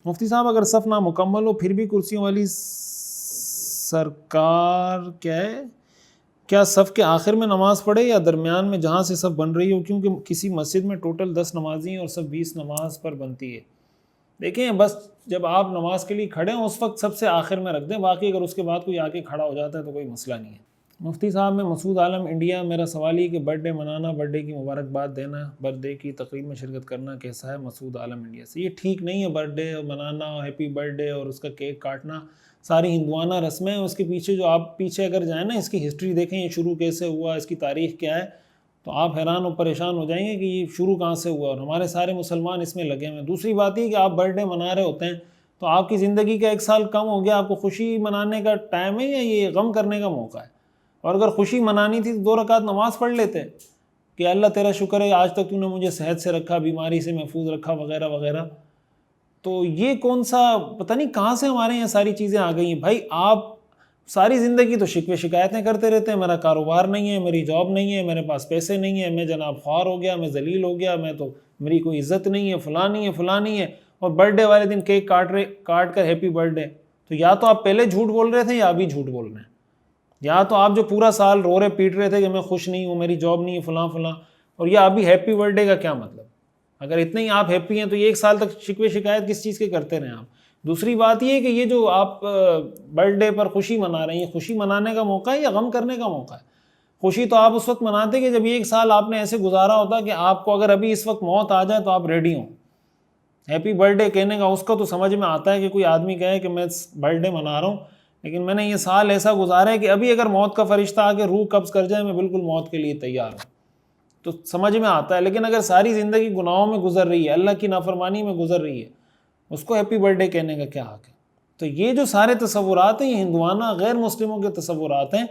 مفتی صاحب اگر صف نامکمل ہو پھر بھی کرسیوں والی سرکار کیا صف کے آخر میں نماز پڑھے یا درمیان میں جہاں سے صف بن رہی ہو، کیونکہ کسی مسجد میں ٹوٹل 10 نمازی ہیں اور صف 20 نماز پر بنتی ہے؟ دیکھیں بس جب آپ نماز کے لیے کھڑے ہیں اس وقت سب سے آخر میں رکھ دیں، باقی اگر اس کے بعد کوئی آ کے کھڑا ہو جاتا ہے تو کوئی مسئلہ نہیں ہے۔ مفتی صاحب میں مسعود عالم انڈیا، میرا سوال یہ کہ برتھ ڈے منانا، برتھ ڈے کی مبارکباد دینا، برتھ ڈے کی تقریب میں شرکت کرنا کیسا ہے؟ مسعود عالم انڈیا سے۔ یہ ٹھیک نہیں ہے، برتھ ڈے منانا، ہیپی برتھ ڈے اور اس کا کیک کاٹنا ساری ہندوانہ رسمیں ہیں۔ اس کے پیچھے جو آپ پیچھے اگر جائیں نا، اس کی ہسٹری دیکھیں، یہ شروع کیسے ہوا، اس کی تاریخ کیا ہے، تو آپ حیران و پریشان ہو جائیں گے کہ یہ شروع کہاں سے ہوا، اور ہمارے سارے مسلمان اس میں لگے ہوئے ہیں۔ دوسری بات یہ کہ آپ برتھ ڈے منا رہے ہوتے ہیں تو آپ کی زندگی کا 1 سال کم ہو گیا، آپ کو خوشی منانے کا ٹائم ہے یا یہ غم کرنے کا موقع ہے؟ اور اگر خوشی منانی تھی تو 2 رکعت نماز پڑھ لیتے کہ اللہ تیرا شکر ہے آج تک تو نے مجھے صحت سے رکھا، بیماری سے محفوظ رکھا، وغیرہ وغیرہ۔ تو یہ کون سا پتہ نہیں کہاں سے ہمارے یہاں ساری چیزیں آ گئی ہیں۔ بھائی آپ ساری زندگی تو شکوے شکایتیں کرتے رہتے ہیں، میرا کاروبار نہیں ہے، میری جاب نہیں ہے، میرے پاس پیسے نہیں ہیں، میں جناب خوار ہو گیا، میں ذلیل ہو گیا، میں تو میری کوئی عزت نہیں ہے، فلاں نہیں ہے، فلاں نہیں ہے، اور برتھ ڈے والے دن کیک کاٹ کر ہیپی برتھ ڈے۔ تو یا تو آپ پہلے جھوٹ بول رہے تھے یا ابھی جھوٹ بول رہے ہیں، یا تو آپ جو پورا سال رو رہے پیٹ رہے تھے کہ میں خوش نہیں ہوں، میری جاب نہیں ہے، فلاں فلاں، اور یا ابھی ہیپی برتھ ڈے کا کیا مطلب؟ اگر اتنے ہی آپ ہیپی ہیں تو یہ 1 سال تک شکوے شکایت کس چیز کے کرتے رہیں آپ؟ دوسری بات یہ ہے کہ یہ جو آپ برتھ ڈے پر خوشی منا رہے ہیں، یہ خوشی منانے کا موقع ہے یا غم کرنے کا موقع ہے؟ خوشی تو آپ اس وقت مناتے کہ جب یہ 1 سال آپ نے ایسے گزارا ہوتا کہ آپ کو اگر ابھی اس وقت موت آ جائے تو آپ ریڈی ہوں۔ ہیپی برتھ ڈے کہنے کا اس کا تو سمجھ میں آتا ہے کہ کوئی آدمی کہے کہ میں برتھ ڈے منا رہا ہوں، لیکن میں نے یہ سال ایسا گزارا ہے کہ ابھی اگر موت کا فرشتہ آ کے روح قبض کر جائے میں بالکل موت کے لیے تیار ہوں، تو سمجھ میں آتا ہے۔ لیکن اگر ساری زندگی گناہوں میں گزر رہی ہے، اللہ کی نافرمانی میں گزر رہی ہے، اس کو ہیپی برتھ ڈے کہنے کا کیا حق ہے؟ تو یہ جو سارے تصورات ہیں یہ ہندوانہ غیر مسلموں کے تصورات ہیں۔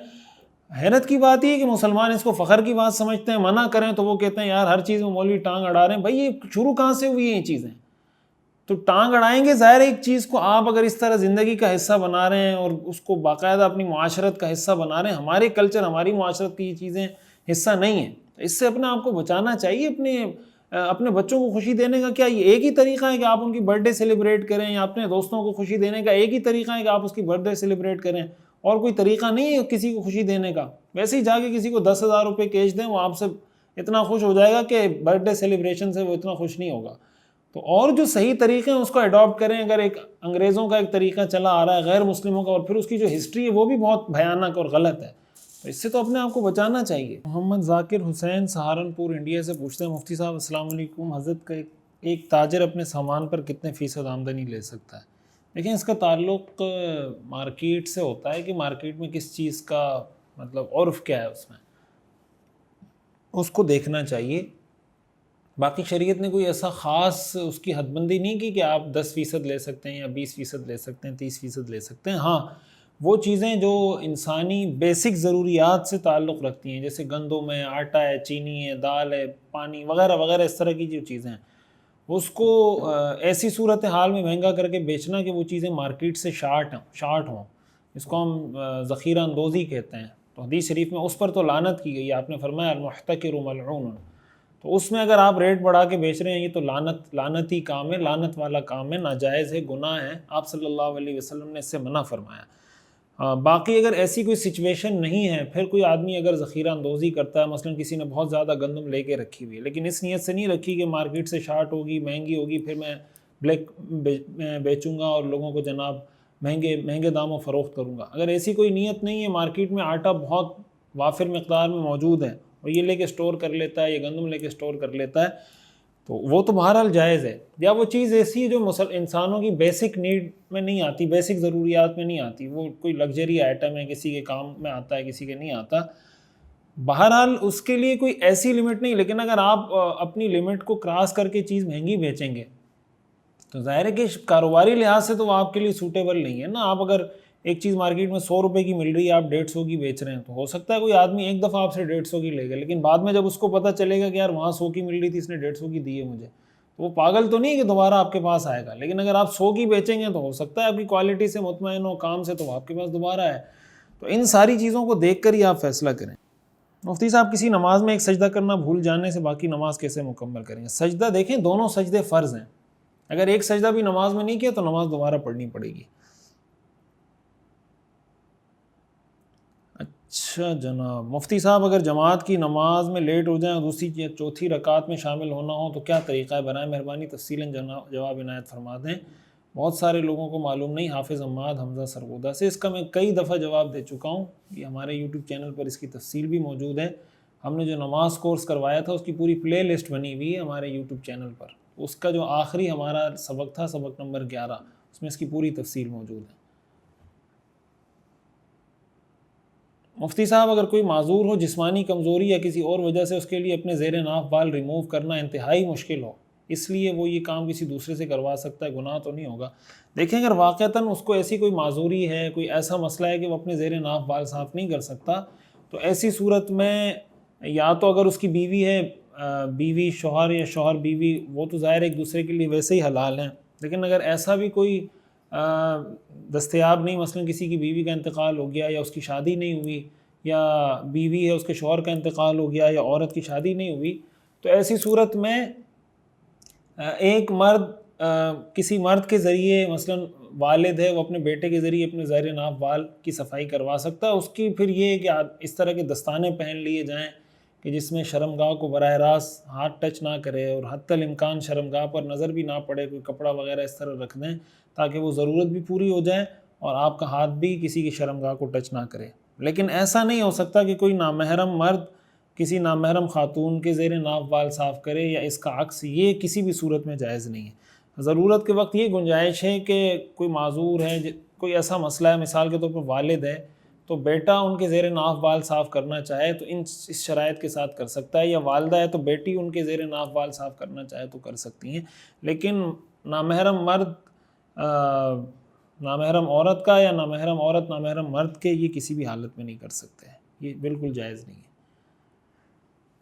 حیرت کی بات یہ ہے کہ مسلمان اس کو فخر کی بات سمجھتے ہیں، منع کریں تو وہ کہتے ہیں یار ہر چیز میں مولوی ٹانگ اڑا رہے ہیں۔ بھائی یہ شروع کہاں سے ہوئی ہیں یہ چیزیں؟ تو ٹانگ اڑائیں گے، ظاہر ہے ایک چیز کو آپ اگر اس طرح زندگی کا حصہ بنا رہے ہیں اور اس کو باقاعدہ اپنی معاشرت کا حصہ بنا رہے ہیں، ہمارے کلچر ہماری معاشرت کی یہ چیزیں حصہ نہیں ہیں، تو اس سے اپنے آپ کو بچانا چاہیے۔ اپنے بچوں کو خوشی دینے کا کیا یہ ایک ہی طریقہ ہے کہ آپ ان کی برتھ ڈے سیلیبریٹ کریں، یا اپنے دوستوں کو خوشی دینے کا ایک ہی طریقہ ہے کہ آپ اس کی برتھ ڈے سیلیبریٹ کریں، اور کوئی طریقہ نہیں ہے کسی کو خوشی دینے کا؟ ویسے ہی جا کے کسی کو 10,000 روپے کیش دیں، وہ آپ سے اتنا خوش ہو جائے گا کہ برتھ ڈے سیلیبریشن سے وہ اتنا خوش نہیں ہوگا۔ تو اور جو صحیح طریقے ہیں اس کو اڈاپٹ کریں۔ اگر ایک انگریزوں کا ایک طریقہ چلا آ رہا ہے غیر مسلموں کا، اور پھر اس کی جو ہسٹری ہے وہ بھی بہت بھیانک اور غلط ہے، تو اس سے تو اپنے آپ کو بچانا چاہیے۔ محمد ذاکر حسین سہارنپور انڈیا سے پوچھتے ہیں مفتی صاحب السلام علیکم، حضرت کا ایک تاجر اپنے سامان پر کتنے فیصد آمدنی لے سکتا ہے؟ دیکھیں اس کا تعلق مارکیٹ سے ہوتا ہے کہ مارکیٹ میں کس چیز کا مطلب عرف کیا ہے، اس میں اس کو دیکھنا چاہیے۔ باقی شریعت نے کوئی ایسا خاص اس کی حد بندی نہیں کی کہ آپ 10% لے سکتے ہیں یا 20% لے سکتے ہیں، 30% لے سکتے ہیں۔ ہاں وہ چیزیں جو انسانی بیسک ضروریات سے تعلق رکھتی ہیں، جیسے گندم ہے، آٹا ہے، چینی ہے، دال ہے، پانی وغیرہ وغیرہ، اس طرح کی جو چیزیں ہیں، اس کو ایسی صورتحال میں مہنگا کر کے بیچنا کہ وہ چیزیں مارکیٹ سے شارٹ ہوں، اس کو ہم ذخیرہ اندوزی کہتے ہیں۔ تو حدیث شریف میں اس پر تو لعنت کی گئی ہے، آپ نے فرمایا المحتکر ملعون۔ تو اس میں اگر آپ ریٹ بڑھا کے بیچ رہے ہیں، یہ تو لعنتی کام ہے، لعنت والا کام ہے، ناجائز ہے، گناہ ہے، آپ صلی اللہ علیہ وسلم نے اس سے منع فرمایا۔ باقی اگر ایسی کوئی سچویشن نہیں ہے، پھر کوئی آدمی اگر ذخیرہ اندوزی کرتا ہے، مثلا کسی نے بہت زیادہ گندم لے کے رکھی ہوئی ہے لیکن اس نیت سے نہیں رکھی کہ مارکیٹ سے شارٹ ہوگی، مہنگی ہوگی، پھر میں بلیک میں بیچوں گا اور لوگوں کو جناب مہنگے داموں فروخت کروں گا، اگر ایسی کوئی نیت نہیں ہے، مارکیٹ میں آٹا بہت وافر مقدار میں موجود ہے اور یہ لے کے سٹور کر لیتا ہے، یہ گندم لے کے سٹور کر لیتا ہے، تو وہ تو بہرحال جائز ہے۔ یا وہ چیز ایسی ہے جو انسانوں کی بیسک نیڈ میں نہیں آتی، بیسک ضروریات میں نہیں آتی، وہ کوئی لگژری آئٹم ہے، کسی کے کام میں آتا ہے، کسی کے نہیں آتا، بہرحال اس کے لیے کوئی ایسی لمٹ نہیں۔ لیکن اگر آپ اپنی لمٹ کو کراس کر کے چیز مہنگی بیچیں گے تو ظاہر ہے کہ کاروباری لحاظ سے تو وہ آپ کے لیے سوٹیبل نہیں ہے نا۔ آپ اگر ایک چیز مارکیٹ میں 100 روپے کی مل رہی ہے، آپ 150 کی بیچ رہے ہیں، تو ہو سکتا ہے کوئی آدمی ایک دفعہ آپ سے 150 کی لے گا، لیکن بعد میں جب اس کو پتہ چلے گا کہ یار وہاں 100 کی مل رہی تھی، اس نے 150 کی دی ہے مجھے، تو وہ پاگل تو نہیں ہے کہ دوبارہ آپ کے پاس آئے گا۔ لیکن اگر آپ 100 کی بیچیں گے تو ہو سکتا ہے آپ کی کوالٹی سے مطمئن ہو، کام سے، تو وہ آپ کے پاس دوبارہ ہے۔ تو ان ساری چیزوں کو دیکھ کر ہی آپ فیصلہ کریں۔ مفتی صاحب کسی نماز میں ایک سجدہ کرنا بھول جانے سے باقی نماز کیسے مکمل کریں گے؟ سجدہ دیکھیں دونوں سجدے فرض ہیں، اگر ایک سجدہ بھی نماز میں نہیں کیا تو نماز دوبارہ پڑھنی پڑے گی۔ اچھا جناب، مفتی صاحب اگر جماعت کی نماز میں لیٹ ہو جائیں اور دوسری یا چوتھی رکعت میں شامل ہونا ہو تو کیا طریقہ ہے؟ برائے مہربانی تفصیلاً جواب عنایت فرما دیں، بہت سارے لوگوں کو معلوم نہیں۔ حافظ عماد حمزہ سرگودا سے اس کا میں کئی دفعہ جواب دے چکا ہوں، یہ ہمارے یوٹیوب چینل پر اس کی تفصیل بھی موجود ہے۔ ہم نے جو نماز کورس کروایا تھا اس کی پوری پلے لسٹ بنی ہوئی ہے ہمارے یوٹیوب چینل پر، اس کا جو آخری ہمارا سبق تھا، سبق نمبر 11، اس میں اس کی پوری تفصیل موجود ہے۔ مفتی صاحب اگر کوئی معذور ہو، جسمانی کمزوری یا کسی اور وجہ سے اس کے لیے اپنے زیر ناف بال ریموو کرنا انتہائی مشکل ہو، اس لیے وہ یہ کام کسی دوسرے سے کروا سکتا ہے، گناہ تو نہیں ہوگا؟ دیکھیں اگر واقعتاً اس کو ایسی کوئی معذوری ہے، کوئی ایسا مسئلہ ہے کہ وہ اپنے زیر ناف بال صاف نہیں کر سکتا، تو ایسی صورت میں یا تو اگر اس کی بیوی ہے، بیوی شوہر یا شوہر بیوی، وہ تو ظاہر ایک دوسرے کے لیے ویسے ہی حلال ہیں، لیکن اگر ایسا بھی کوئی دستیاب نہیں، مثلا کسی کی بیوی کا انتقال ہو گیا یا اس کی شادی نہیں ہوئی، یا بیوی ہے اس کے شوہر کا انتقال ہو گیا یا عورت کی شادی نہیں ہوئی، تو ایسی صورت میں ایک مرد کسی مرد کے ذریعے، مثلا والد ہے وہ اپنے بیٹے کے ذریعے اپنے زیر ناف بال کی صفائی کروا سکتا ہے۔ اس کی پھر یہ ہے کہ اس طرح کے دستانے پہن لیے جائیں کہ جس میں شرمگاہ کو براہ راست ہاتھ ٹچ نہ کرے، اور حتی الامکان شرمگاہ پر نظر بھی نہ پڑے، کوئی کپڑا وغیرہ اس طرح رکھ دیں تاکہ وہ ضرورت بھی پوری ہو جائے اور آپ کا ہاتھ بھی کسی کی شرمگاہ کو ٹچ نہ کرے۔ لیکن ایسا نہیں ہو سکتا کہ کوئی نامحرم مرد کسی نامحرم خاتون کے زیر ناف بال صاف کرے یا اس کا عکس، یہ کسی بھی صورت میں جائز نہیں ہے۔ ضرورت کے وقت یہ گنجائش ہے کہ کوئی معذور ہے، کوئی ایسا مسئلہ ہے، مثال کے طور پر والد ہے تو بیٹا ان کے زیر ناف بال صاف کرنا چاہے تو اس شرائط کے ساتھ کر سکتا ہے، یا والدہ ہے تو بیٹی ان کے زیر ناف بال صاف کرنا چاہے تو کر سکتی ہیں۔ لیکن نامحرم مرد نامحرم عورت کا، یا نامحرم عورت نامحرم مرد کے، یہ کسی بھی حالت میں نہیں کر سکتے، یہ بالکل جائز نہیں ہے۔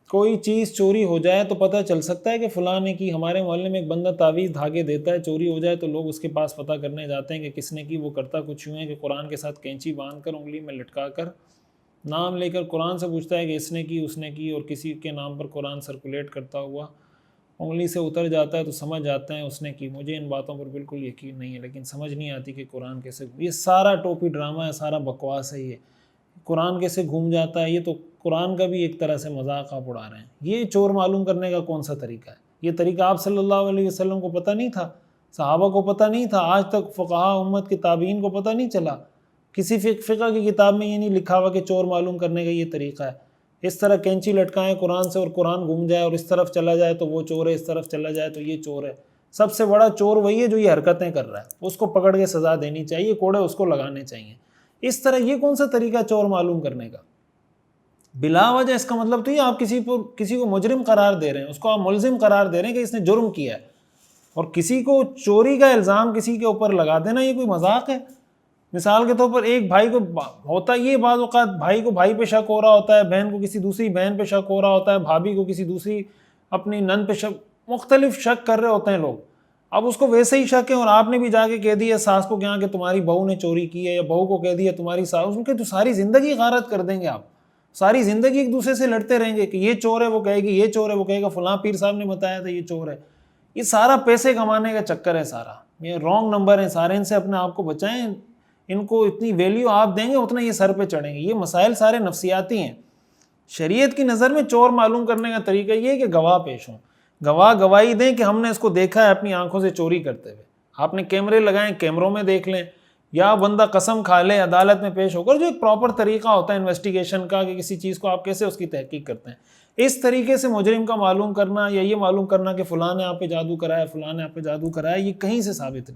کوئی چیز چوری ہو جائے تو پتہ چل سکتا ہے کہ فلاں نے کی؟ ہمارے محلے میں ایک بندہ تعویذ دھاگے دیتا ہے، چوری ہو جائے تو لوگ اس کے پاس پتہ کرنے جاتے ہیں کہ کس نے کی۔ وہ کرتا کچھ یوں ہے کہ قرآن کے ساتھ کینچی باندھ کر انگلی میں لٹکا کر نام لے کر قرآن سے پوچھتا ہے کہ اس نے کی، اس نے کی، اور کسی کے نام پر قرآن سرکولیٹ کرتا ہوا انگلی سے اتر جاتا ہے تو سمجھ جاتے ہیں اس نے کی۔ مجھے ان باتوں پر بالکل یقین نہیں ہے، لیکن سمجھ نہیں آتی کہ قرآن کیسے، یہ سارا ٹوپی ڈرامہ ہے، سارا بکواس ہے، یہ قرآن کیسے گھوم جاتا ہے، یہ تو قرآن کا بھی ایک طرح سے مذاق آپ اڑا رہے ہیں۔ یہ چور معلوم کرنے کا کون سا طریقہ ہے؟ یہ طریقہ آپ صلی اللہ علیہ وسلم کو پتہ نہیں تھا، صحابہ کو پتہ نہیں تھا، آج تک فقہاء امت کے تابعین کو پتہ نہیں چلا، کسی فقہ کی کتاب میں یہ نہیں لکھا ہوا کہ چور معلوم کرنے کا یہ طریقہ ہے۔ اس طرح کینچی لٹکائیں قرآن سے اور قرآن گھوم جائے اور اس طرف چلا جائے تو وہ چور ہے، اس طرف چلا جائے تو یہ چور ہے۔ سب سے بڑا چور وہی ہے جو یہ حرکتیں کر رہا ہے، اس کو پکڑ کے سزا دینی چاہیے، کوڑے اس کو لگانے چاہیے۔ اس طرح یہ کون سا طریقہ چور معلوم کرنے کا؟ بلا وجہ اس کا مطلب تو یہ آپ کسی کو مجرم قرار دے رہے ہیں، اس کو آپ ملزم قرار دے رہے ہیں کہ اس نے جرم کیا ہے، اور کسی کو چوری کا الزام کسی کے اوپر لگا دینا یہ کوئی مذاق ہے؟ مثال کے طور پر ایک بھائی کو ہوتا یہ بعض اوقات بھائی کو بھائی پہ شک ہو رہا ہوتا ہے، بہن کو کسی دوسری بہن پہ شک ہو رہا ہوتا ہے، بھابھی کو کسی دوسری اپنی نند پہ شک، مختلف شک کر رہے ہوتے ہیں لوگ۔ اب اس کو ویسے ہی شک ہے اور آپ نے بھی جا کے کہہ دیا ساس کو کہ تمہاری بہو نے چوری کی ہے، یا بہو کو کہہ دیا تمہاری ساس، ان کے تو ساری زندگی غارت کر دیں گے آپ، ساری زندگی ایک دوسرے سے لڑتے رہیں گے کہ یہ چور ہے وہ کہے گی یہ چور ہے، وہ کہے گا فلاں پیر صاحب نے بتایا تھا یہ چور ہے۔ یہ سارا پیسے کمانے کا چکر ہے، سارا یہ رانگ نمبر ہیں سارے، ان سے اپنے آپ کو بچائیں۔ ان کو اتنی ویلیو آپ دیں گے اتنا یہ سر پہ چڑھیں گے۔ یہ مسائل سارے نفسیاتی ہیں۔ شریعت کی نظر میں چور معلوم کرنے کا طریقہ یہ ہے کہ گواہ پیش ہوں، گواہ گواہی دیں کہ ہم نے اس کو دیکھا ہے اپنی آنکھوں سے چوری کرتے ہوئے۔ آپ نے کیمرے لگائیں، کیمروں میں دیکھ لیں، یا بندہ قسم کھا لے عدالت میں پیش ہو کر، جو ایک پراپر طریقہ ہوتا ہے انویسٹیگیشن کا کہ کسی چیز کو آپ کیسے اس کی تحقیق کرتے ہیں۔ اس طریقے سے مجرم کا معلوم کرنا یا یہ معلوم کرنا کہ فلاں نے آپ پہ جادو کرایا، فلاں نے آپ پہ جادو کرایا، یہ کہیں سے ثابت نہیں۔